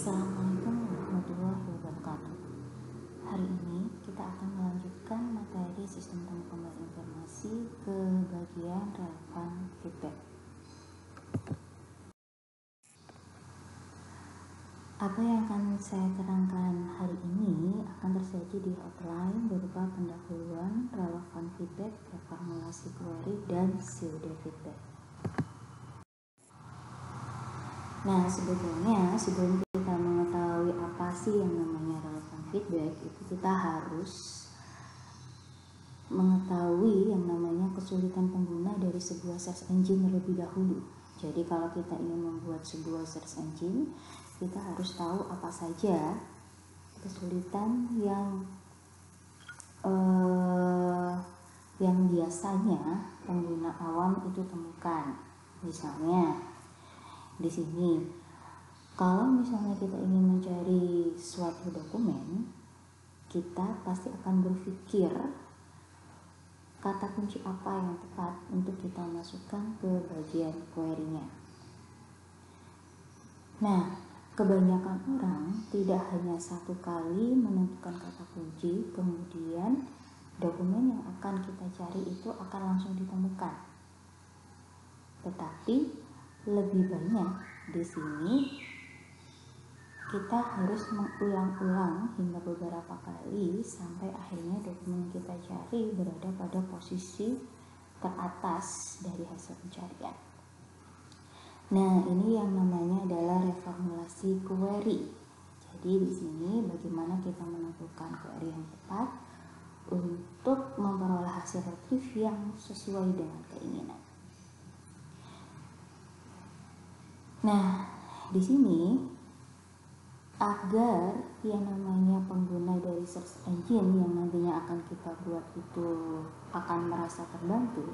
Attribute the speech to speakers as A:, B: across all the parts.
A: Assalamualaikum warahmatullahi wabarakatuh. Hari ini kita akan melanjutkan materi sistem pengumpulan informasi ke bagian relevan feedback. Apa yang akan saya terangkan hari ini akan tersaji di outline berupa pendahuluan, relevan feedback, reformulasi query, dan pseudo feedback. Nah, sebetulnya sebelum kita mengetahui apa sih yang namanya relevan feedback, itu kita harus mengetahui yang namanya kesulitan pengguna dari sebuah search engine terlebih dahulu. Jadi kalau kita ingin membuat sebuah search engine, kita harus tahu apa saja kesulitan yang biasanya pengguna awam itu temukan. Misalnya di sini, kalau misalnya kita ingin mencari suatu dokumen, kita pasti akan berpikir kata kunci apa yang tepat untuk kita masukkan ke bagian query-nya. Nah, kebanyakan orang tidak hanya satu kali menentukan kata kunci, kemudian dokumen yang akan kita cari itu akan langsung ditemukan. Tetapi lebih banyak di sini kita harus mengulang-ulang hingga beberapa kali sampai akhirnya dokumen yang kita cari berada pada posisi teratas dari hasil pencarian. Nah, ini yang namanya adalah reformulasi query. Jadi di sini bagaimana kita menentukan query yang tepat untuk memperoleh hasil retrieve yang sesuai dengan keinginan. Nah, di sini agar yang namanya pengguna dari search engine yang nantinya akan kita buat itu akan merasa terbantu,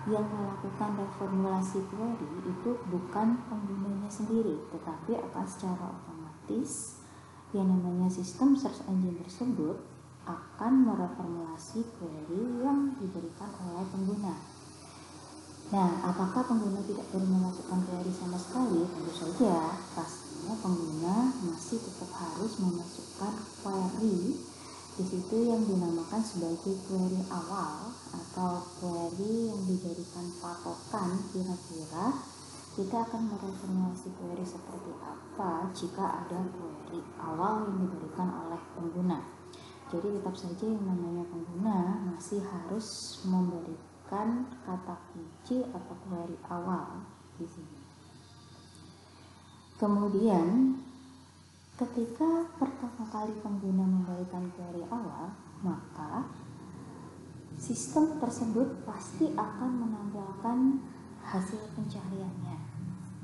A: yang melakukan reformulasi query itu bukan penggunanya sendiri, tetapi akan secara otomatis yang namanya sistem search engine tersebut akan mereformulasi query yang diberikan oleh pengguna. Nah, apakah pengguna tidak perlu melakukan query sama sekali? Tentu saja, pastinya pengguna masih tetap harus memasukkan query di situ yang dinamakan sebagai query awal atau query yang dijadikan patokan kira-kira kita akan mereformulasi query seperti apa jika ada query awal yang diberikan oleh pengguna. Jadi tetap saja yang namanya pengguna masih harus memberikan kata kunci atau query awal di sini. Kemudian ketika pertama kali pengguna memberikan query awal, maka sistem tersebut pasti akan menampilkan hasil pencariannya.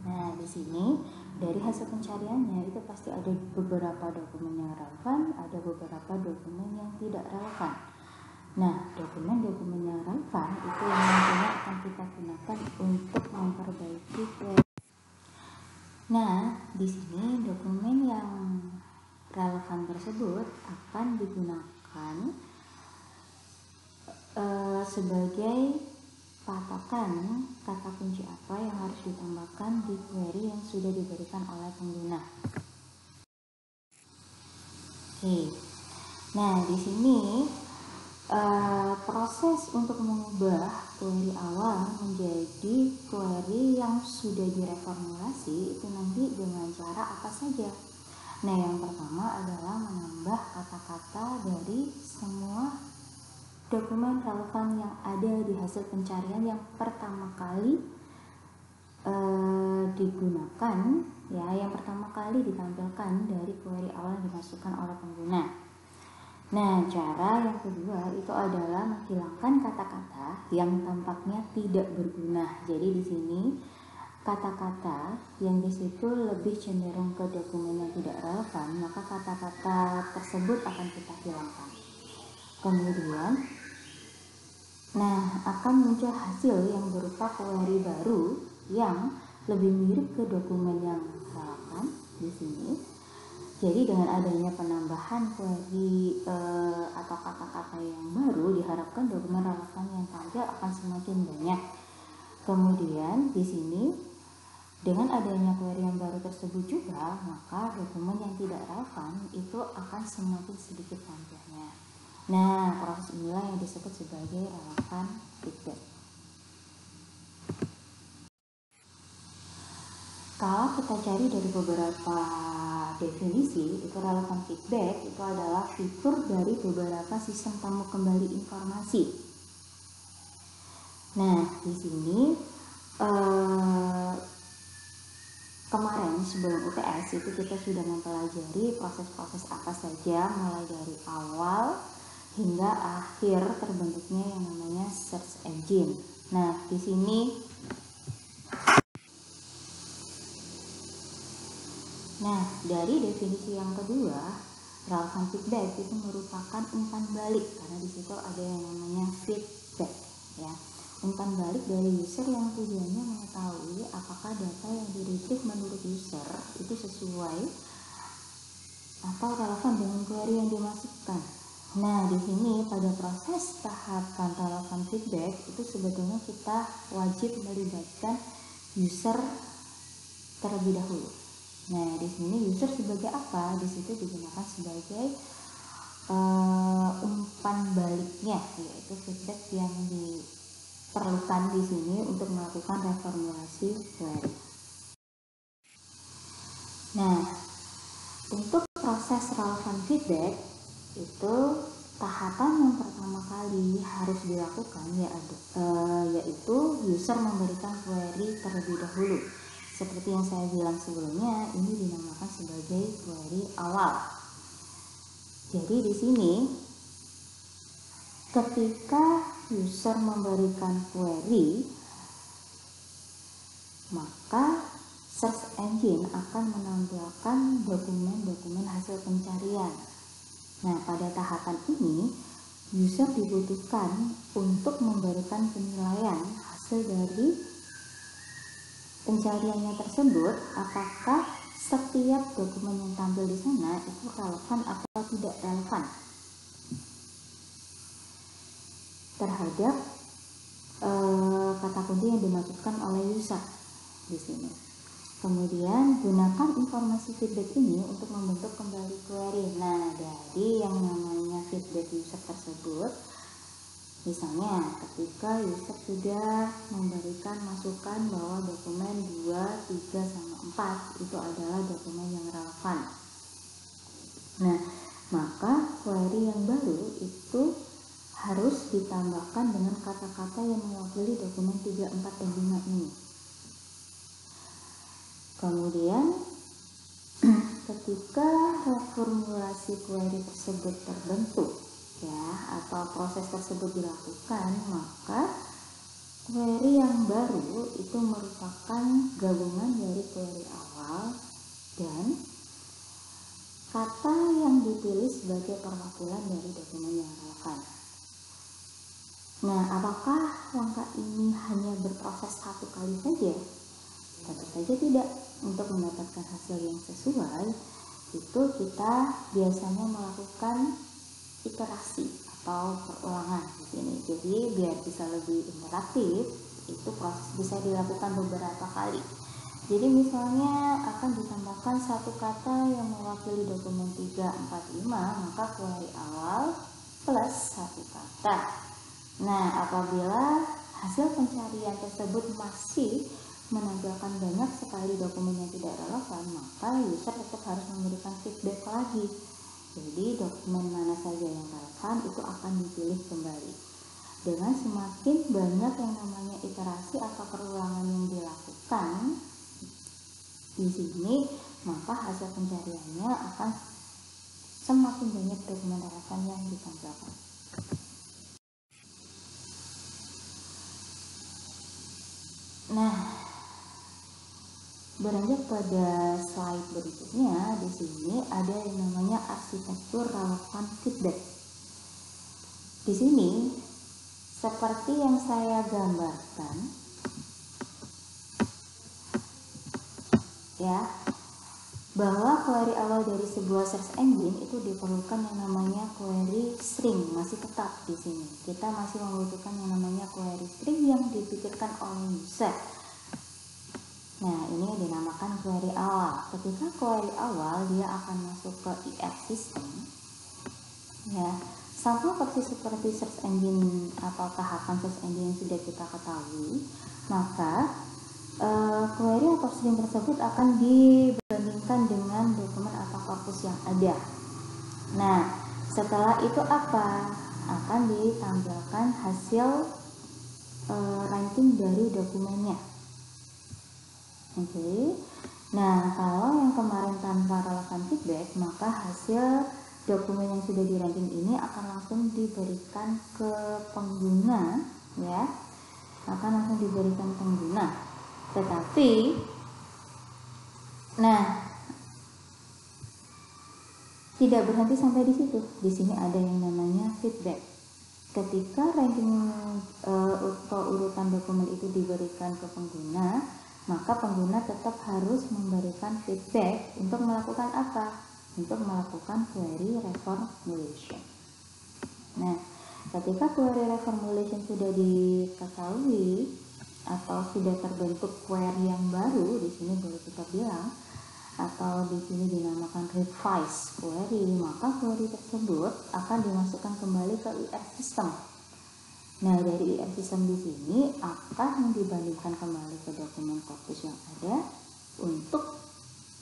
A: Nah, di sini dari hasil pencariannya itu pasti ada beberapa dokumen yang relevan, ada beberapa dokumen yang tidak relevan. Nah, dokumen-dokumen yang relevan itu yang nantinya akan kita gunakan untuk memperbaiki query. Nah, di sini dokumen yang relevan tersebut akan digunakan sebagai patokan kata kunci apa yang harus ditambahkan di query yang sudah diberikan oleh pengguna. Oke. Nah, di sini proses untuk mengubah query awal menjadi query yang sudah direformulasi itu nanti dengan cara apa saja. Nah, yang pertama adalah menambah kata-kata dari semua dokumen relevan yang ada di hasil pencarian yang pertama kali digunakan, ya, yang pertama kali ditampilkan dari query awal yang dimasukkan oleh pengguna. Nah, cara yang kedua itu adalah menghilangkan kata-kata yang tampaknya tidak berguna. Jadi di sini kata-kata yang di situ lebih cenderung ke dokumen yang tidak relevan, maka kata-kata tersebut akan kita hilangkan. Kemudian, akan muncul hasil yang berupa query baru yang lebih mirip ke dokumen yang relevan di sini. Jadi dengan adanya penambahan query atau kata-kata yang baru, diharapkan dokumen relevan yang tampil akan semakin banyak. Kemudian di sini Dengan adanya query yang baru tersebut juga, maka dokumen yang tidak relevan itu akan semakin sedikit tampilnya. Nah, proses inilah yang disebut sebagai relevan feedback. Kalau kita cari dari beberapa definisi, itu relevan feedback itu adalah fitur dari beberapa sistem temu kembali informasi. Nah, di sini kemarin sebelum UTS itu kita sudah mempelajari proses-proses apa saja mulai dari awal hingga akhir terbentuknya yang namanya search engine. Nah, di sini dari definisi yang kedua, relevan feedback itu merupakan umpan balik karena di situ ada yang namanya feedback ya. Umpan balik dari user yang tujuannya mengetahui apakah data yang di-retrieve menurut user itu sesuai atau relevan dengan query yang dimasukkan. Nah, di sini pada proses tahapan relevan feedback itu sebetulnya kita wajib melibatkan user terlebih dahulu. Nah, di sini user sebagai apa? Di situ digunakan sebagai umpan baliknya, yaitu feedback yang diperlukan di sini untuk melakukan reformulasi query. Nah, untuk proses relevan feedback itu tahapan yang pertama kali harus dilakukan yaitu user memberikan query terlebih dahulu. Seperti yang saya bilang sebelumnya, ini dinamakan sebagai query awal. Jadi di sini ketika user memberikan query, maka search engine akan menampilkan dokumen-dokumen hasil pencarian. Nah, pada tahapan ini user dibutuhkan untuk memberikan penilaian hasil dari pencariannya tersebut, apakah setiap dokumen yang tampil di sana itu relevan atau tidak relevan terhadap kata kunci yang dimasukkan oleh user di sini. Kemudian gunakan informasi feedback ini untuk membentuk kembali query. Nah, dari yang namanya feedback user tersebut, misalnya ketika user sudah memberikan masukan bahwa dokumen 2, 3, sama 4 itu adalah dokumen yang relevan. Nah, maka query yang baru itu harus ditambahkan dengan kata-kata yang mewakili dokumen 3, 4, dan 5 ini. Kemudian ketika reformulasi query tersebut terbentuk ya, atau proses tersebut dilakukan, maka query yang baru itu merupakan gabungan dari query awal dan kata yang dipilih sebagai perwakilan dari dokumen yang relevan. Nah, apakah langkah ini hanya berproses satu kali saja? Tentu saja tidak. Untuk mendapatkan hasil yang sesuai, itu kita biasanya melakukan iterasi atau perulangan di sini. Jadi biar bisa lebih interaktif, itu proses bisa dilakukan beberapa kali. Jadi misalnya akan ditambahkan satu kata yang mewakili dokumen 3, 4, 5, maka query awal plus satu kata. Nah, apabila hasil pencarian tersebut masih menampilkan banyak sekali dokumen yang tidak relevan, maka user tetap harus memberikan feedback lagi. Jadi dokumen mana saja yang relevan itu akan dipilih kembali. Dengan semakin banyak yang namanya iterasi atau perulangan yang dilakukan di sini, maka hasil pencariannya akan semakin banyak dokumen relevan yang ditampilkan. Nah, beranjak pada slide berikutnya, di sini ada yang namanya arsitektur relevan feedback. Di sini, seperti yang saya gambarkan, ya, bahwa query awal dari sebuah search engine itu diperlukan yang namanya query string, masih tetap di sini. Kita masih membutuhkan yang namanya query string yang dipikirkan oleh user. Nah, ini dinamakan query awal. Ketika query awal dia akan masuk ke ER system. Ya, sama persis seperti search engine atau tahapan search engine yang sudah kita ketahui, maka query atau string tersebut akan dibandingkan dengan dokumen atau korpus yang ada. Nah, setelah itu apa? Akan ditampilkan hasil ranking dari dokumennya. Oke. Nah, kalau yang kemarin tanpa relevan feedback, maka hasil dokumen yang sudah di ranking ini akan langsung diberikan ke pengguna, ya. Akan langsung diberikan pengguna. Tetapi, nah, tidak berhenti sampai di situ. Di sini ada yang namanya feedback. Ketika ranking atau urutan dokumen itu diberikan ke pengguna, maka pengguna tetap harus memberikan feedback untuk melakukan apa? Untuk melakukan query reformulation. Nah, ketika query reformulation sudah diketahui atau sudah terbentuk query yang baru, di sini boleh kita bilang, atau di sini dinamakan revise query, maka query tersebut akan dimasukkan kembali ke ER system. Nah, dari ER system di sini akan dibandingkan kembali ke dokumen korpus yang ada untuk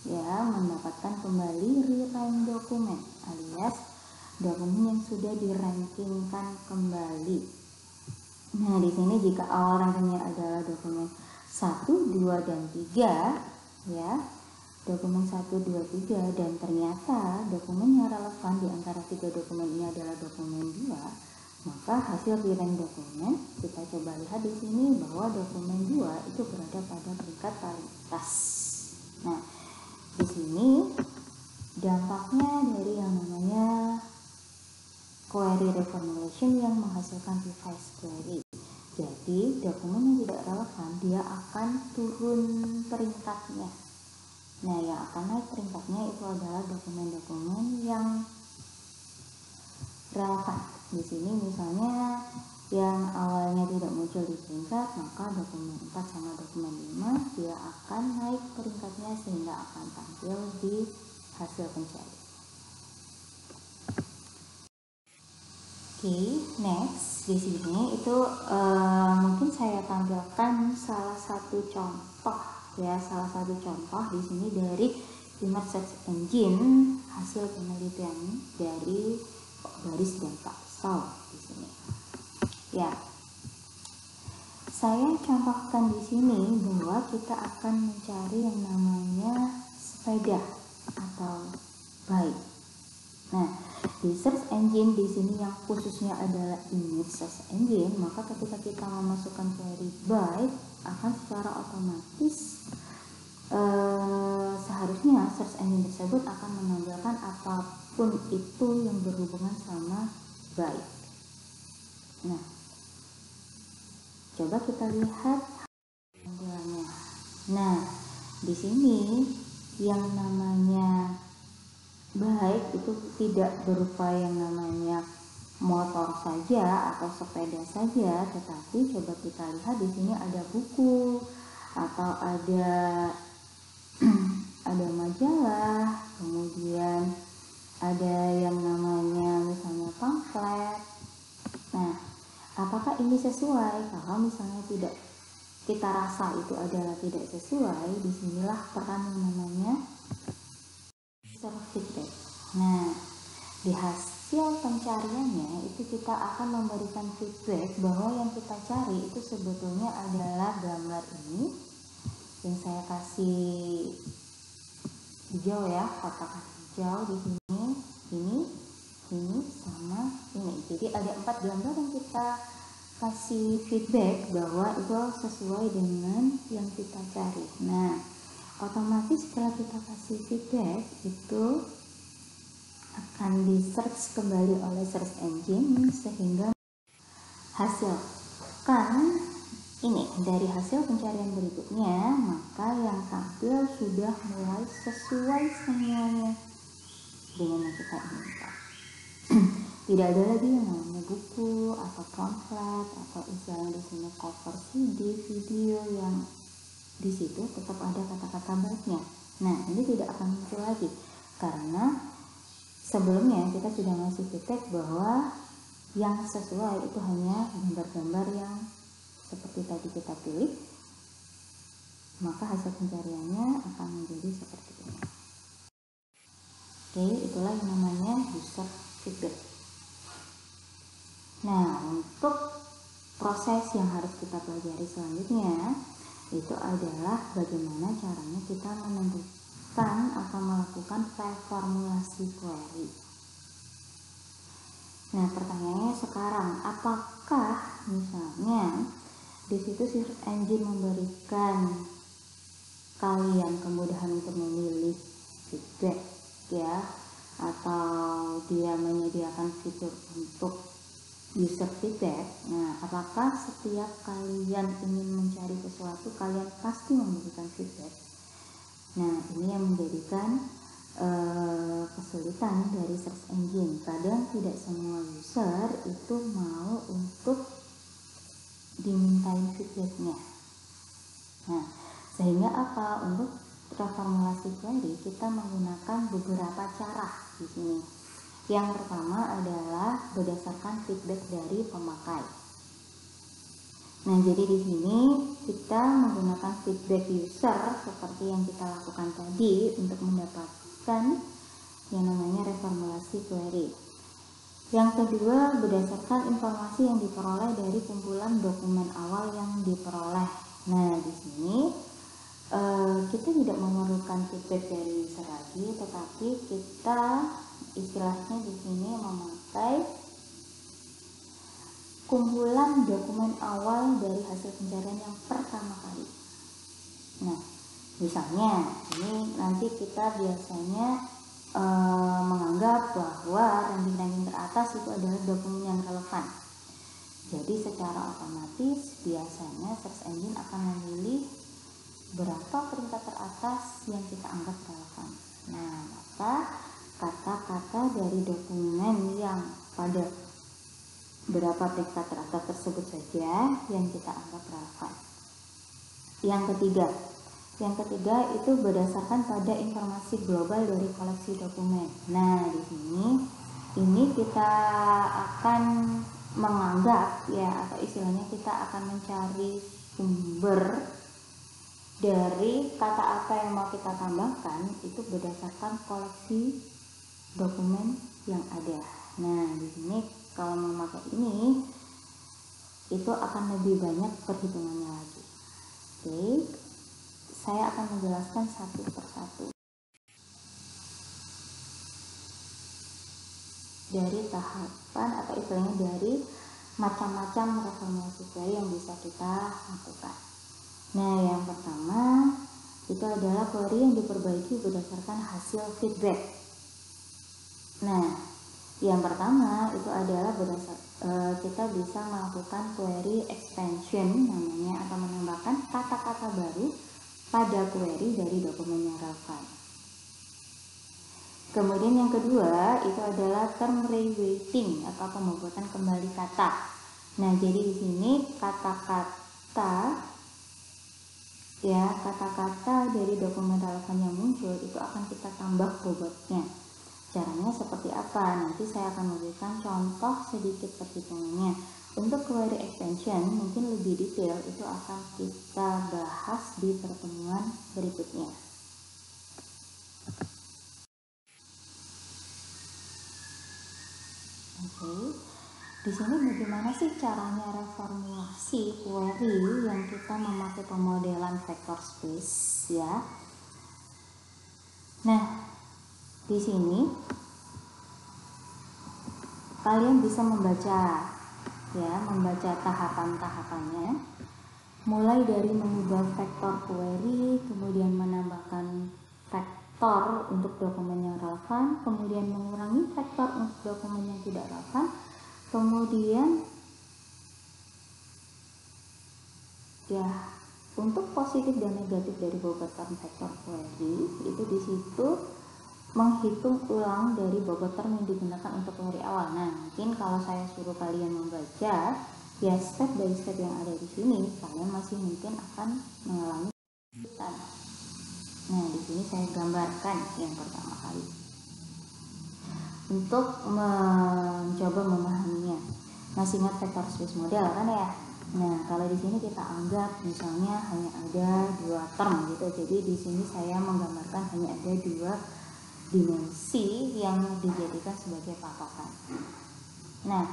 A: ya mendapatkan kembali re-rank dokumen alias dokumen yang sudah dirankingkan kembali. Nah, di sini jika awal rankingnya adalah dokumen 1, 2, dan 3, ya, dokumen 1, 2, 3, dan ternyata dokumen yang relevan di antara 3 dokumen ini adalah dokumen 2, maka hasil re-rank dokumen kita coba lihat di sini bahwa dokumen 2 itu berada pada peringkat paling atas. Nah, di sini dampaknya dari yang namanya query reformulation yang menghasilkan revise query. Jadi, dokumen yang tidak relevan dia akan turun peringkatnya. Nah, yang akan naik peringkatnya itu adalah dokumen-dokumen yang relevan. Di sini misalnya yang awalnya tidak muncul di peringkat, maka dokumen 4 sama dokumen 5 dia akan naik peringkatnya sehingga akan tampil di hasil pencarian. Oke, next di sini itu mungkin saya tampilkan salah satu contoh ya, salah satu contoh di sini dari Image Search Engine hasil penelitian dari Baris dan Pak Saul di sini. Ya, saya contohkan di sini bahwa kita akan mencari yang namanya sepeda atau bike. Nah, di search engine di sini yang khususnya adalah image search engine, maka ketika kita memasukkan query bike akan secara otomatis seharusnya search engine tersebut akan menampilkan apapun itu yang berhubungan sama bike. Nah, coba kita lihat tampilannya. Nah, di sini yang namanya baik itu tidak berupa yang namanya motor saja atau sepeda saja, tetapi coba kita lihat di sini ada buku atau ada ada majalah, kemudian ada yang namanya misalnya pamflet. Nah, apakah ini sesuai? Kalau misalnya tidak kita rasa itu adalah tidak sesuai, disinilah peran yang namanya feedback. Nah, di hasil pencariannya itu kita akan memberikan feedback bahwa yang kita cari itu sebetulnya adalah gambar ini yang saya kasih hijau ya, kotak hijau di sini, ini sama ini. Jadi ada 4 gambar yang kita kasih feedback bahwa itu sesuai dengan yang kita cari. Nah, otomatis setelah kita kasih feedback itu akan di search kembali oleh search engine sehingga hasilkan ini dari hasil pencarian berikutnya, maka yang tampil sudah mulai sesuai semuanya dengan yang kita inginkan. Tidak ada lagi yang namanya buku atau pamflet atau istilahnya di sini cover CD, video yang di situ tetap ada kata-kata baiknya. Nah, ini tidak akan muncul lagi karena sebelumnya kita sudah ngasih feedback bahwa yang sesuai itu hanya gambar-gambar yang seperti tadi kita pilih, maka hasil pencariannya akan menjadi seperti ini. Oke, itulah yang namanya user feedback. Nah, untuk proses yang harus kita pelajari selanjutnya itu adalah bagaimana caranya kita menentukan atau melakukan reformulasi query. Nah, pertanyaannya sekarang, apakah misalnya di situ search engine memberikan kalian kemudahan untuk memilih feedback ya, atau dia menyediakan fitur untuk user feedback. Nah, apakah setiap kalian ingin mencari sesuatu kalian pasti memberikan feedback? Nah, ini yang menjadikan kesulitan dari search engine. Kadang tidak semua user itu mau untuk dimintain feedbacknya. Nah, sehingga apa? Untuk reformulasi query kita menggunakan beberapa cara di sini. Yang pertama adalah berdasarkan feedback dari pemakai. Nah, jadi di sini kita menggunakan feedback user seperti yang kita lakukan tadi untuk mendapatkan yang namanya reformulasi query. Yang kedua, berdasarkan informasi yang diperoleh dari kumpulan dokumen awal yang diperoleh. Nah, di sini kita tidak memerlukan feedback dari user lagi, tetapi kita istilahnya di sini memakai kumpulan dokumen awal dari hasil pencarian yang pertama kali. Nah, misalnya ini nanti kita biasanya menganggap bahwa ranking-ranking teratas itu adalah dokumen yang relevan. Jadi secara otomatis biasanya search engine akan memilih berapa peringkat teratas yang kita anggap relevan. Nah, maka kata-kata dari dokumen yang pada berapa peringkat teratas tersebut saja yang kita anggap relevan. Yang ketiga itu berdasarkan pada informasi global dari koleksi dokumen. Nah, di sini ini kita akan menganggap ya, atau istilahnya kita akan mencari sumber dari kata apa yang mau kita tambahkan itu berdasarkan koleksi dokumen yang ada. Nah, di sini kalau memakai ini itu akan lebih banyak perhitungannya lagi. Oke, saya akan menjelaskan satu persatu dari tahapan atau istilahnya dari macam-macam reformulasi query yang bisa kita lakukan. Nah, yang pertama itu adalah query yang diperbaiki berdasarkan hasil feedback. Nah, yang pertama itu adalah kita bisa melakukan query expansion namanya, atau menambahkan kata-kata baru pada query dari dokumen yang relevan. Kemudian yang kedua itu adalah term reweighting atau pembuatan kembali kata. Nah, jadi di sini kata-kata dari dokumen relevan yang muncul itu akan kita tambah bobotnya. Caranya seperti apa? Nanti saya akan memberikan contoh sedikit perhitungannya. Untuk query extension mungkin lebih detail itu akan kita bahas di pertemuan berikutnya. Oke. Di sini bagaimana sih caranya reformulasi query yang kita memakai pemodelan vector space ya? Nah, di sini kalian bisa membaca tahapan-tahapannya, mulai dari mengubah vektor query, kemudian menambahkan vektor untuk dokumen yang relevan, kemudian mengurangi vektor untuk dokumen yang tidak relevan, kemudian untuk positif dan negatif dari bobot term vektor query itu di situ menghitung ulang dari bobot term yang digunakan untuk query awal. Nah, mungkin kalau saya suruh kalian membaca ya step by step yang ada di sini, kalian masih mungkin akan mengalami Nah, di sini saya gambarkan yang pertama kali untuk mencoba memahaminya. Masih ingat vector space model kan ya? Nah, kalau di sini kita anggap misalnya hanya ada dua term gitu. Jadi di sini saya menggambarkan hanya ada dua dimensi yang dijadikan sebagai patokan. Nah,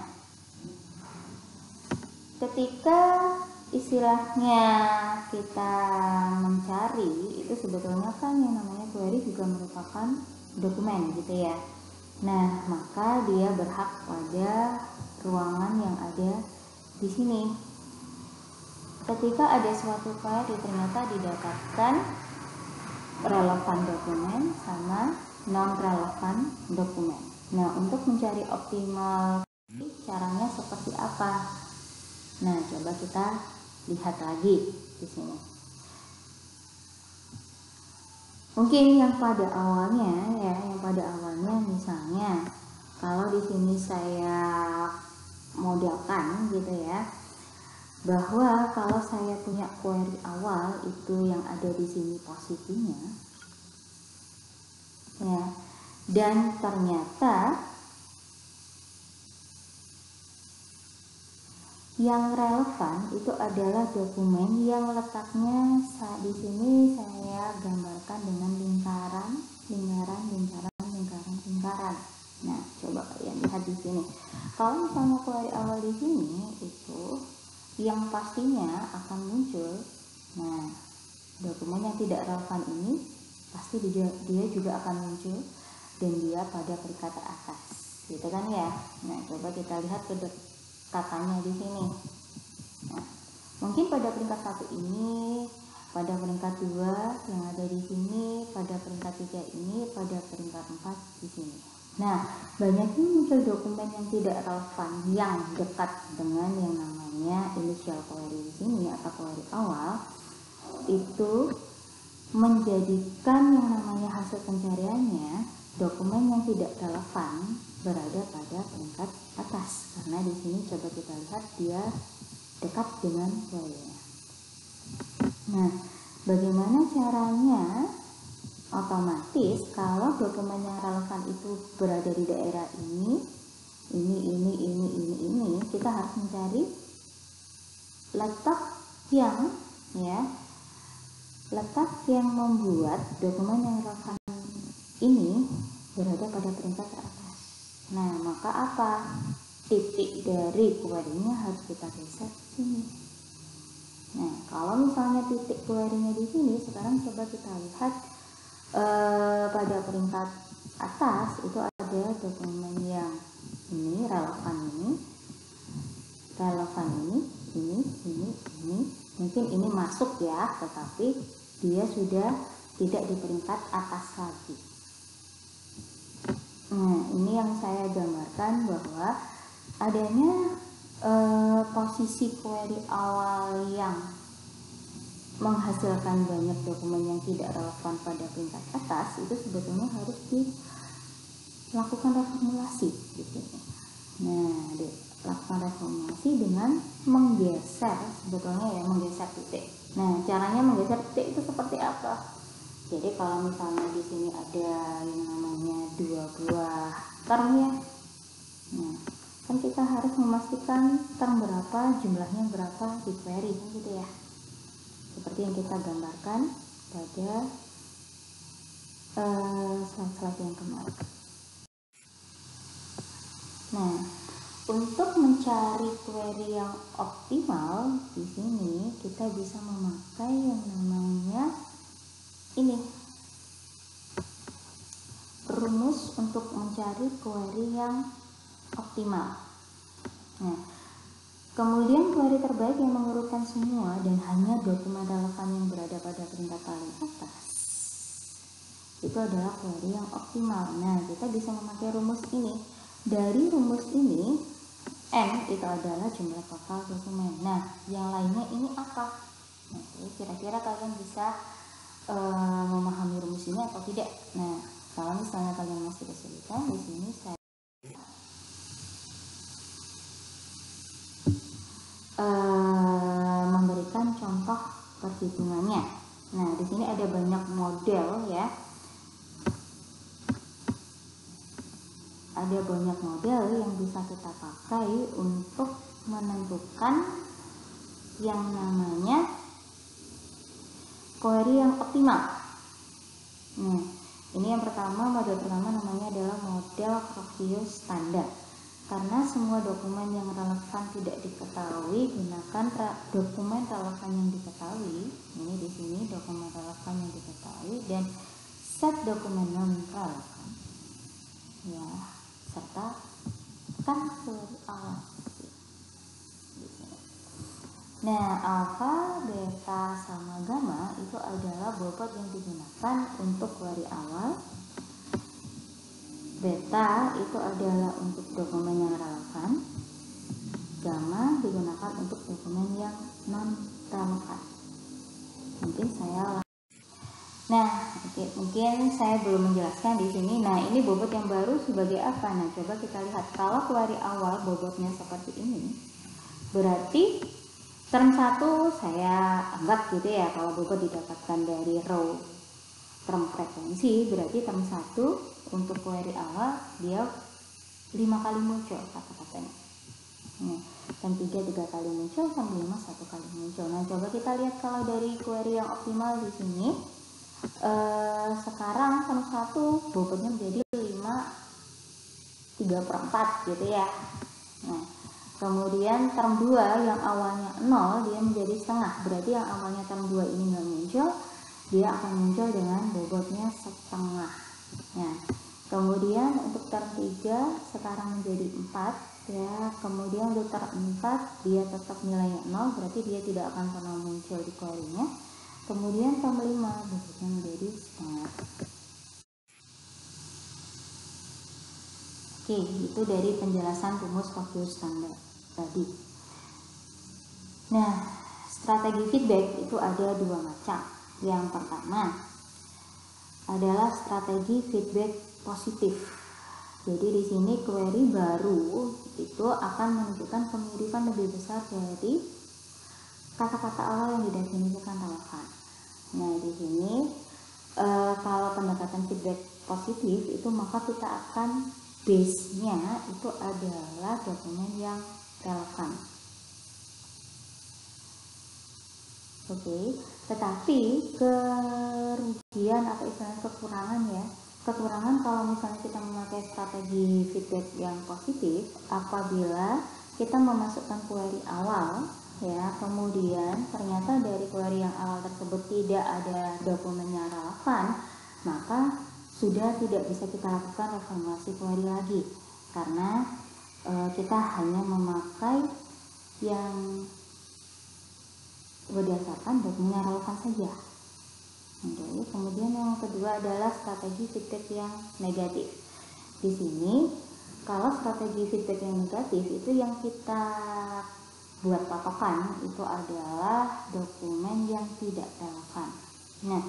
A: ketika istilahnya kita mencari itu sebetulnya kan yang namanya query juga merupakan dokumen gitu ya. Nah, maka dia berhak pada ruangan yang ada di sini. Ketika ada suatu query ternyata didapatkan relevan dokumen sama non relevan dokumen. Nah, untuk mencari optimal caranya seperti apa? Nah, coba kita lihat lagi di sini. Mungkin yang pada awalnya misalnya kalau di sini saya modelkan gitu ya, bahwa kalau saya punya query awal itu yang ada di sini posisinya ya, dan ternyata yang relevan itu adalah dokumen yang letaknya di sini saya gambarkan dengan lingkaran. Nah, coba kalian lihat di sini. Kalau misalnya query awal di sini itu yang pastinya akan muncul. Nah, dokumen yang tidak relevan ini pasti dia juga akan muncul dan dia pada peringkat atas, gitu kan ya. Nah, coba kita lihat katanya di sini. Nah, mungkin pada peringkat 1 ini, pada peringkat 2 yang ada di sini, pada peringkat 3 ini, pada peringkat 4 di sini. Nah, banyaknya muncul dokumen yang tidak relevan yang dekat dengan yang namanya initial query di sini atau query awal, itu menjadikan yang namanya hasil pencariannya dokumen yang tidak relevan berada pada peringkat atas, karena di sini coba kita lihat dia dekat dengan query-nya. Nah, bagaimana caranya? Otomatis kalau dokumen yang relevan itu berada di daerah ini, kita harus mencari letak yang membuat dokumen yang relevan ini berada pada peringkat teratas. Nah, maka apa? Titik dari query-nya harus kita geser sini. Nah, kalau misalnya titik query-nya di sini, sekarang coba kita lihat pada peringkat atas itu ada dokumen yang ini relevan ini. Mungkin ini masuk ya, tetapi dia sudah tidak di peringkat atas lagi. Nah, ini yang saya gambarkan bahwa adanya posisi query awal yang menghasilkan banyak dokumen yang tidak relevan pada peringkat atas itu sebetulnya harus dilakukan reformulasi di sini. Nah, dilakukan reformulasi dengan menggeser titik. Nah, caranya menggeser titik itu seperti apa? Jadi kalau misalnya di sini ada yang namanya dua buah term ya, nah kan kita harus memastikan term berapa, jumlahnya berapa di query gitu ya, seperti yang kita gambarkan pada slide-slide yang kemarin. Nah, untuk mencari query yang optimal di sini kita bisa memakai yang namanya ini, rumus untuk mencari query yang optimal. Nah, kemudian query terbaik yang mengurutkan semua dan hanya dokumen relevan yang berada pada peringkat paling atas itu adalah query yang optimal. Nah, kita bisa memakai rumus ini. Dari rumus ini N itu adalah jumlah total dokumen. Nah, yang lainnya ini apa? Nah, kira-kira kalian bisa memahami rumus ini atau tidak? Nah, kalau misalnya kalian masih kesulitan, di sini saya memberikan contoh perhitungannya. Nah, di sini ada banyak model ya. Ada banyak model yang bisa kita pakai untuk menentukan yang namanya query yang optimal. Nah, ini yang pertama, model pertama namanya adalah model Rockius standar. Karena semua dokumen yang relevan tidak diketahui, gunakan dokumen relevan yang diketahui. Ini di sini dokumen relevan yang diketahui dan set dokumen non relevan. Ya, serta kan query awal. Nah, alfa, beta, sama gamma itu adalah bobot yang digunakan untuk query awal. Beta itu adalah untuk dokumen yang relevan. Gamma digunakan untuk dokumen yang non relevan. Mungkin saya belum menjelaskan di sini. Nah, ini bobot yang baru sebagai apa? Nah, coba kita lihat. Kalau query awal bobotnya seperti ini, berarti term 1 saya anggap gitu ya, kalau bobot didapatkan dari row term frekuensi, berarti term 1 untuk query awal dia 5 kali muncul kata-katanya. Nah, term 3 kali muncul, term 5 1 kali muncul. Nah, coba kita lihat kalau dari query yang optimal di sini. Sekarang term 1 bobotnya menjadi 5/3/4 gitu ya. Nah, kemudian term 2 yang awalnya 0 dia menjadi setengah, berarti yang awalnya term 2 ini nggak muncul, dia akan muncul dengan bobotnya setengah. Nah, kemudian untuk term 3 sekarang menjadi 4 ya, kemudian untuk term 4 dia tetap nilainya 0, berarti dia tidak akan pernah muncul di query-nya. Kemudian term 5 bobotnya menjadi setengah. Oke, itu dari penjelasan rumus Rockius standar tadi. Nah, strategi feedback itu ada 2 macam. Yang pertama adalah strategi feedback positif. Jadi di sini query baru itu akan menunjukkan kemiripan lebih besar dari kata-kata awal yang didefinisikan relevan. Nah, di sini kalau pendekatan feedback positif itu, maka kita akan base-nya itu adalah dokumen yang relevan. Oke, tetapi kerugian atau istilahnya kekurangan ya. Kekurangan kalau misalnya kita memakai strategi feedback yang positif, apabila kita memasukkan query awal ya, kemudian ternyata dari query yang awal tersebut tidak ada dokumen yang relevan, maka sudah tidak bisa kita lakukan reformulasi query lagi, karena kita hanya memakai yang berdasarkan dokumen yang relevan saja. Oke, kemudian yang kedua adalah strategi feedback yang negatif. Di sini kalau strategi feedback yang negatif itu yang kita buat patokan itu adalah dokumen yang tidak relevan. Nah,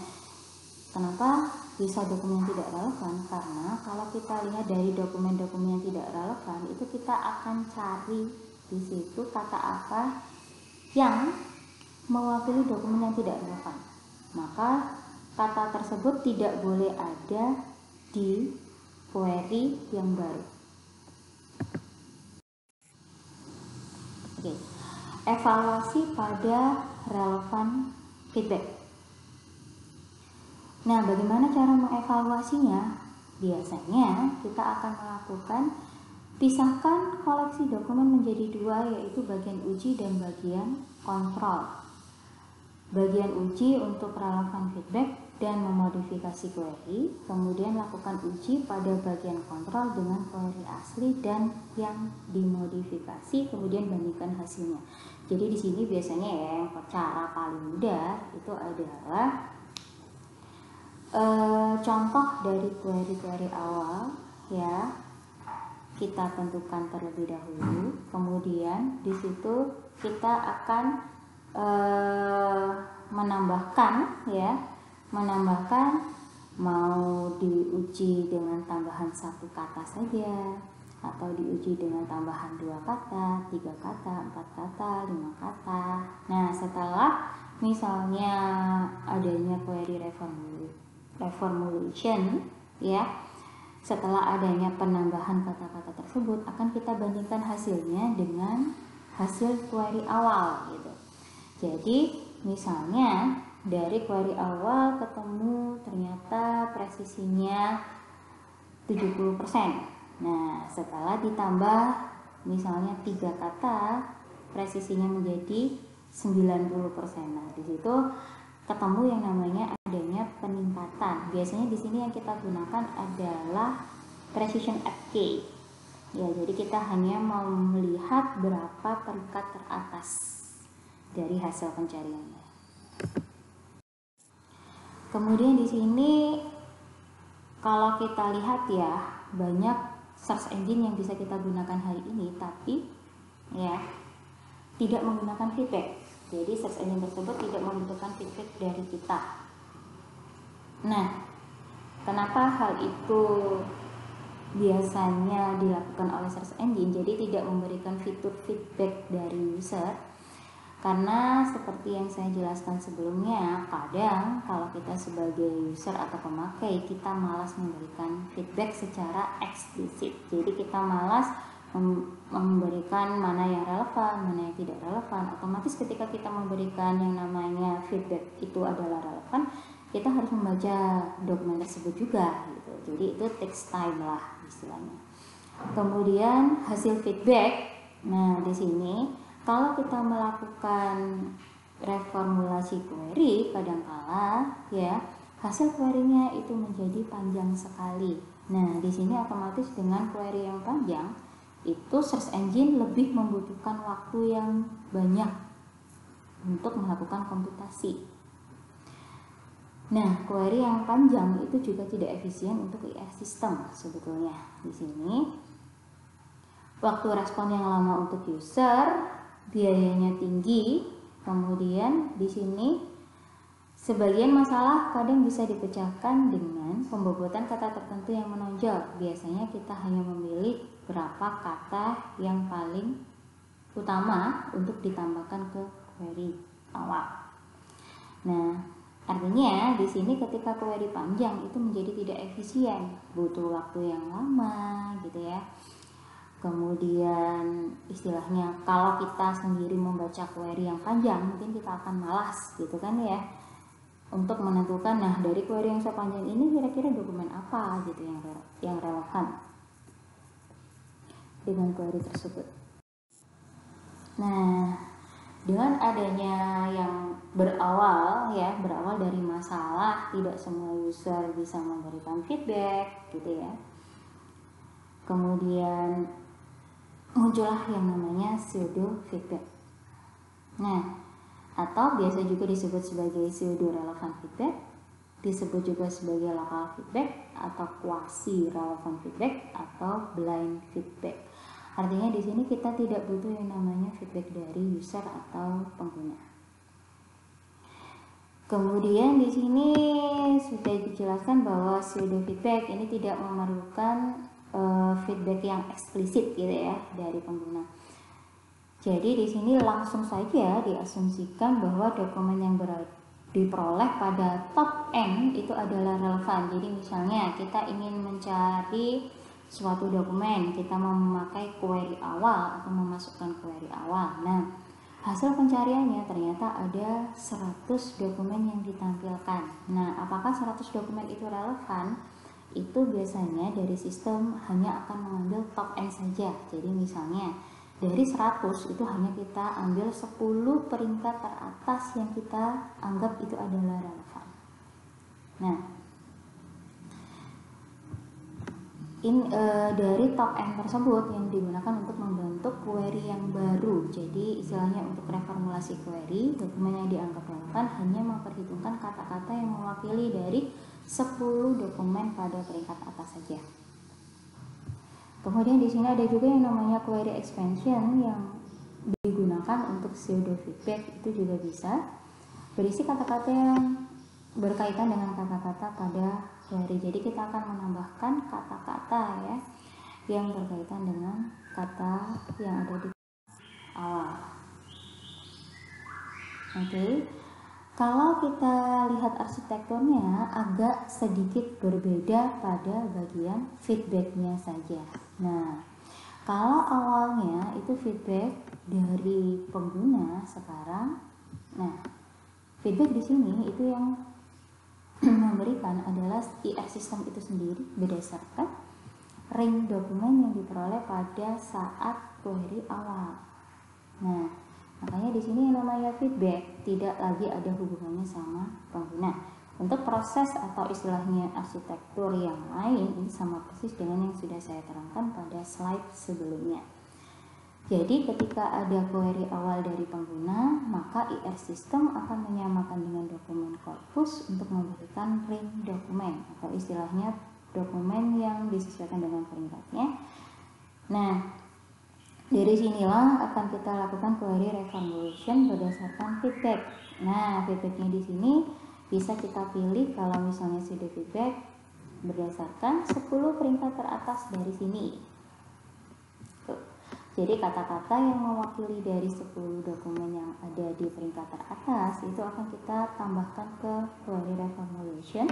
A: kenapa bisa dokumen tidak relevan? Karena kalau kita lihat dari dokumen-dokumen yang tidak relevan itu kita akan cari di situ kata apa yang mewakili dokumen yang tidak relevan. Maka kata tersebut tidak boleh ada di query yang baru. Oke. Evaluasi pada relevan feedback. Nah, bagaimana cara mengevaluasinya? Biasanya kita akan melakukan pisahkan koleksi dokumen menjadi 2, yaitu bagian uji dan bagian kontrol. Bagian uji untuk relevan feedback dan memodifikasi query, kemudian lakukan uji pada bagian kontrol dengan query asli dan yang dimodifikasi, kemudian bandingkan hasilnya. Jadi di sini biasanya ya, yang cara paling mudah itu adalah contoh dari query-query awal ya, kita tentukan terlebih dahulu, kemudian di situ kita akan menambahkan mau diuji dengan tambahan 1 kata saja, atau diuji dengan tambahan 2 kata, 3 kata, 4 kata, 5 kata. Nah, setelah misalnya adanya query reformulation ya, setelah adanya penambahan kata-kata tersebut akan kita bandingkan hasilnya dengan hasil query awal gitu. Jadi misalnya dari query awal ketemu ternyata presisinya 70%. Nah, setelah ditambah misalnya 3 kata, presisinya menjadi 90%. Nah, di situ ketemu yang namanya adanya peningkatan. Biasanya di sini yang kita gunakan adalah precision FK. Ya, jadi kita hanya mau melihat berapa peringkat teratas dari hasil pencariannya. Kemudian di sini kalau kita lihat ya, banyak search engine yang bisa kita gunakan hari ini, tapi ya tidak menggunakan feedback. Jadi search engine tersebut tidak membutuhkan feedback dari kita. Nah, kenapa hal itu biasanya dilakukan oleh search engine? Jadi tidak memberikan fitur feedback dari user. Karena seperti yang saya jelaskan sebelumnya, kadang kalau kita sebagai user atau pemakai, kita malas memberikan feedback secara eksplisit. Jadi kita malas memberikan mana yang relevan, mana yang tidak relevan. Otomatis ketika kita memberikan yang namanya feedback itu adalah relevan, kita harus membaca dokumen tersebut juga gitu. Jadi itu takes time lah istilahnya. Kemudian hasil feedback. Nah, di sini kalau kita melakukan reformulasi query, kadangkala ya hasil query-nya itu menjadi panjang sekali. Nah, di sini otomatis dengan query yang panjang itu search engine lebih membutuhkan waktu yang banyak untuk melakukan komputasi. Nah, query yang panjang itu juga tidak efisien untuk AI system sebetulnya. Di sini waktu respon yang lama untuk user, biayanya tinggi. Kemudian di sini sebagian masalah kadang bisa dipecahkan dengan pembobotan kata tertentu yang menonjol. Biasanya kita hanya memilih berapa kata yang paling utama untuk ditambahkan ke query awal. Nah, artinya di sini ketika query panjang itu menjadi tidak efisien, butuh waktu yang lama gitu ya. Kemudian istilahnya kalau kita sendiri membaca query yang panjang, mungkin kita akan malas gitu kan ya, untuk menentukan nah dari query yang sepanjang ini kira-kira dokumen apa gitu yang relevan dengan query tersebut. Nah, dengan adanya yang berawal dari masalah, tidak semua user bisa memberikan feedback gitu ya. Kemudian muncullah yang namanya pseudo feedback. Nah, atau biasa juga disebut sebagai pseudo relevant feedback, disebut juga sebagai local feedback atau quasi relevant feedback atau blind feedback. Artinya di sini kita tidak butuh yang namanya feedback dari user atau pengguna. Kemudian di sini sudah dijelaskan bahwa pseudo feedback ini tidak memerlukan feedback yang eksplisit gitu ya dari pengguna. Jadi di sini langsung saja diasumsikan bahwa dokumen yang diperoleh pada top N itu adalah relevan. Jadi misalnya kita ingin mencari suatu dokumen, kita mau memakai query awal atau memasukkan query awal. Nah, hasil pencariannya ternyata ada 100 dokumen yang ditampilkan. Nah, apakah 100 dokumen itu relevan? Itu biasanya dari sistem hanya akan mengambil top N saja. Jadi misalnya dari 100 itu hanya kita ambil 10 peringkat teratas yang kita anggap itu adalah relevan. Nah, dari top N tersebut yang digunakan untuk membentuk query yang baru. Jadi istilahnya untuk reformulasi query, dokumen yang dianggap relevan hanya memperhitungkan kata-kata yang mewakili dari 10 dokumen pada peringkat atas saja. Kemudian di sini ada juga yang namanya query expansion yang digunakan untuk pseudo feedback, itu juga bisa berisi kata-kata yang berkaitan dengan kata-kata pada query. Jadi kita akan menambahkan kata-kata ya yang berkaitan dengan kata yang ada di awal. Oke. Kalau kita lihat arsitekturnya agak sedikit berbeda pada bagian feedbacknya saja. Nah, kalau awalnya itu feedback dari pengguna, sekarang, nah feedback di sini itu yang memberikan adalah IR system itu sendiri berdasarkan ring dokumen yang diperoleh pada saat query awal. Nah, makanya di sini yang namanya feedback tidak lagi ada hubungannya sama pengguna. Untuk proses atau istilahnya arsitektur yang lain ini sama persis dengan yang sudah saya terangkan pada slide sebelumnya. Jadi ketika ada query awal dari pengguna, maka IR system akan menyamakan dengan dokumen corpus untuk memberikan ring dokumen atau istilahnya dokumen yang disesuaikan dengan peringkatnya. Nah, dari sinilah akan kita lakukan query reformulation berdasarkan feedback. Nah, feedbacknya di sini bisa kita pilih kalau misalnya sudah feedback berdasarkan 10 peringkat teratas dari sini. Jadi kata-kata yang mewakili dari 10 dokumen yang ada di peringkat teratas itu akan kita tambahkan ke query reformulation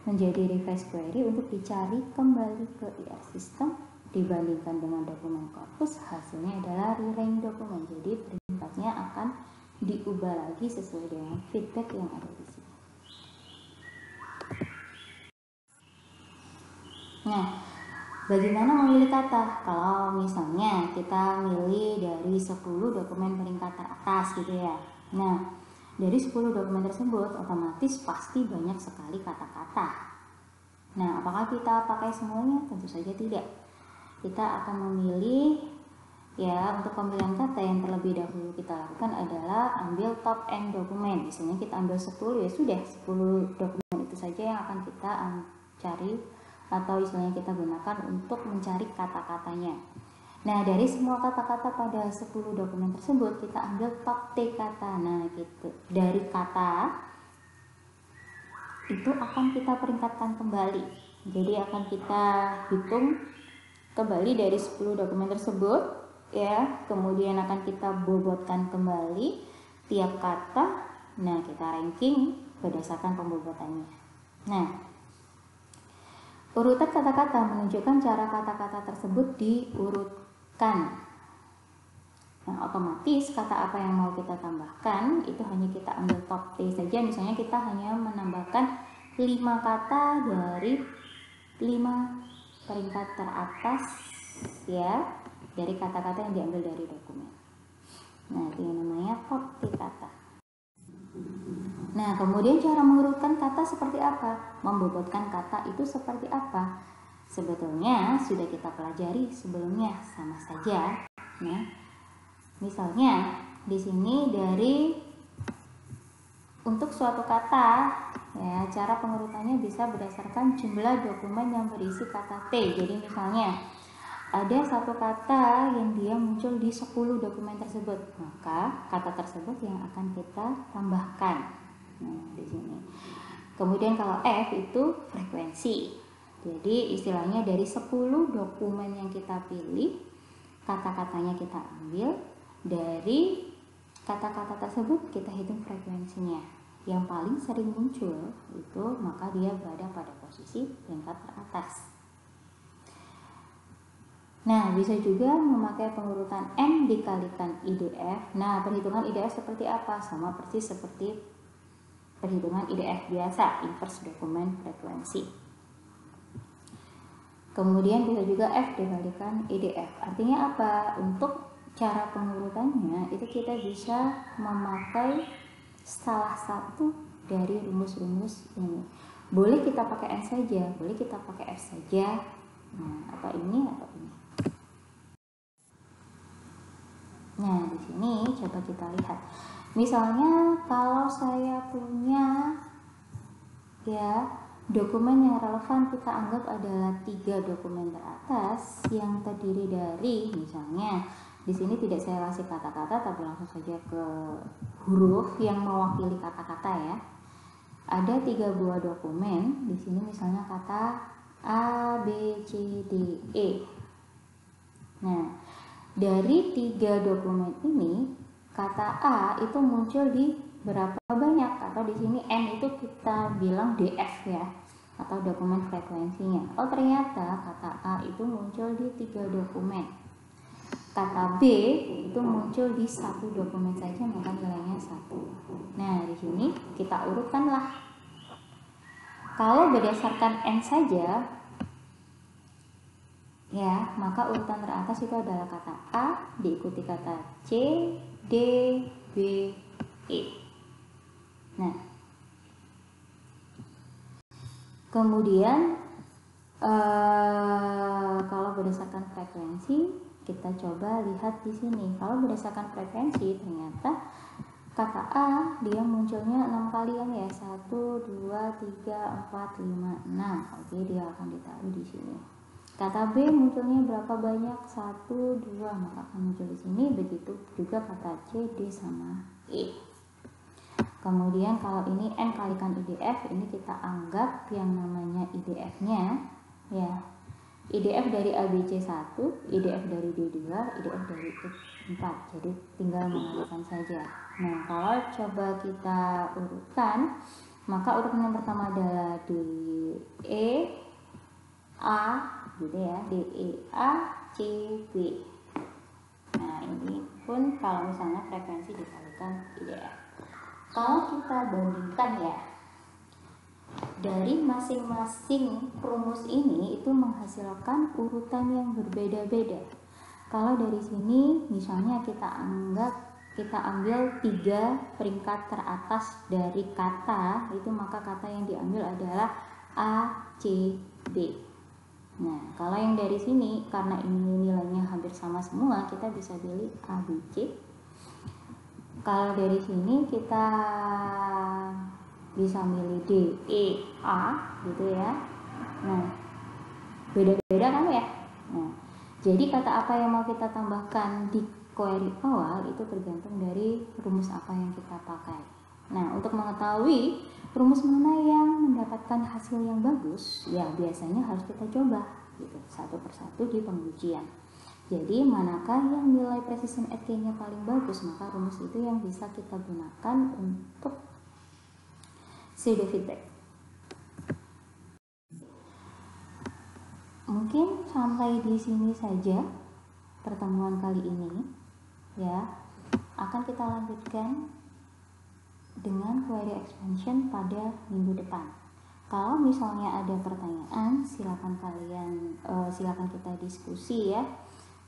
A: menjadi reverse query untuk dicari kembali ke IR system. Dibandingkan dengan dokumen corpus, hasilnya adalah re-rank dokumen. Jadi peringkatnya akan diubah lagi sesuai dengan feedback yang ada di sini. Nah, bagaimana memilih kata? Kalau misalnya kita milih dari 10 dokumen peringkat teratas gitu ya. Nah, dari 10 dokumen tersebut otomatis pasti banyak sekali kata-kata. Nah, apakah kita pakai semuanya? Tentu saja tidak. Kita akan memilih ya, untuk pemilihan kata yang terlebih dahulu kita lakukan adalah ambil top end dokumen. Misalnya kita ambil 10, ya sudah 10 dokumen itu saja yang akan kita cari atau istilahnya kita gunakan untuk mencari kata-katanya. Nah, dari semua kata-kata pada 10 dokumen tersebut kita ambil top T kata. Nah, gitu. Dari kata itu akan kita peringkatkan kembali. Jadi akan kita hitung kembali dari 10 dokumen tersebut ya, kemudian akan kita bobotkan kembali tiap kata. Nah, kita ranking berdasarkan pembobotannya. Nah, urutan kata-kata menunjukkan cara kata-kata tersebut diurutkan. Nah, otomatis kata apa yang mau kita tambahkan itu hanya kita ambil top T saja. Misalnya kita hanya menambahkan 5 kata dari 5 peringkat teratas ya, dari kata-kata yang diambil dari dokumen. Nah, itu yang namanya top T kata. Nah, kemudian cara mengurutkan kata seperti apa? Membobotkan kata itu seperti apa? Sebetulnya sudah kita pelajari sebelumnya, sama saja. Nah, misalnya di sini dari untuk suatu kata ya, cara pengurutannya bisa berdasarkan jumlah dokumen yang berisi kata T. Jadi misalnya ada satu kata yang dia muncul di 10 dokumen tersebut, maka kata tersebut yang akan kita tambahkan. Nah, di sini. Kemudian kalau F itu frekuensi. Jadi istilahnya dari 10 dokumen yang kita pilih, kata-katanya kita ambil, dari kata-kata tersebut kita hitung frekuensinya. Yang paling sering muncul itu maka dia berada pada posisi peringkat teratas. Nah, bisa juga memakai pengurutan M dikalikan IDF. Nah, perhitungan IDF seperti apa? Sama persis seperti perhitungan IDF biasa, inverse dokumen frekuensi. Kemudian bisa juga F dikalikan IDF. Artinya apa? Untuk cara pengurutannya itu kita bisa memakai salah satu dari rumus-rumus ini. Boleh kita pakai N saja, boleh kita pakai F saja. Nah, apa ini atau ini. Nah, di sini coba kita lihat. Misalnya kalau saya punya ya dokumen yang relevan, kita anggap adalah 3 dokumen teratas yang terdiri dari, misalnya di sini tidak saya kasih kata-kata tapi langsung saja ke huruf yang mewakili kata-kata ya. Ada 3 buah dokumen. Di sini misalnya kata A, B, C, D, E. Nah, dari 3 dokumen ini kata A itu muncul di berapa banyak, atau di sini N itu kita bilang DF ya, atau dokumen frekuensinya. Oh ternyata kata A itu muncul di 3 dokumen, kata B itu muncul di 1 dokumen saja, maka nilainya 1. Nah di sini kita urutkanlah. Kalau berdasarkan N saja ya, maka urutan teratas itu adalah kata A diikuti kata C, D, B, E. Nah, kemudian kalau berdasarkan frekuensi kita coba lihat di sini. Kalau berdasarkan frekuensi ternyata kata A dia munculnya 6 kalian ya, 1, 2, 3, 4, 5, 6. Oke, dia akan ditaruh di sini. Kata B munculnya berapa banyak? 1, 2, maka akan muncul di sini. Begitu juga kata C, D, sama E. Kemudian kalau ini N kalikan IDF, ini kita anggap yang namanya IDF-nya ya. IDF dari ABC 1, IDF dari D2, IDF dari E4. Jadi tinggal mengalihkan saja. Nah, kalau coba kita urutkan, maka urutan yang pertama adalah D, E, A gitu ya, D, E, A, C, B. Nah, ini pun kalau misalnya frekuensi dikalikan IDF. Kalau kita bandingkan ya, dari masing-masing rumus ini itu menghasilkan urutan yang berbeda-beda. Kalau dari sini misalnya kita ambil 3 peringkat teratas dari kata itu, maka kata yang diambil adalah A, C, D. Nah, kalau yang dari sini karena ini nilainya hampir sama semua, kita bisa pilih A, B, C. Kalau dari sini kita bisa milih D, E, A gitu ya. Nah, beda-beda kan ya. Nah, jadi kata apa yang mau kita tambahkan di query awal itu tergantung dari rumus apa yang kita pakai. Nah, untuk mengetahui rumus mana yang mendapatkan hasil yang bagus, ya biasanya harus kita coba gitu satu persatu di pengujian. Jadi manakah yang nilai precision at K-nya paling bagus, maka rumus itu yang bisa kita gunakan untuk pseudo feedback. Mungkin sampai di sini saja pertemuan kali ini ya. Akan kita lanjutkan dengan query expansion pada minggu depan. Kalau misalnya ada pertanyaan, silakan kita diskusi ya.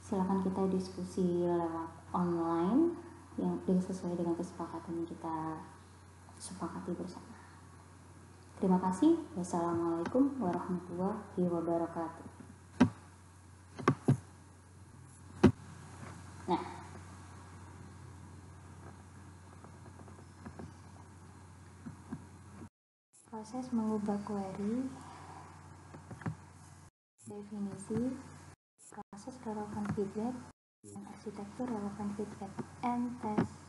A: Silakan kita diskusi lewat online yang sesuai dengan kesepakatan yang kita sepakati bersama. Terima kasih. Wassalamualaikum warahmatullahi wabarakatuh. Nah, proses mengubah query, definisi, proses relevan feedback, dan arsitektur relevan feedback, and test.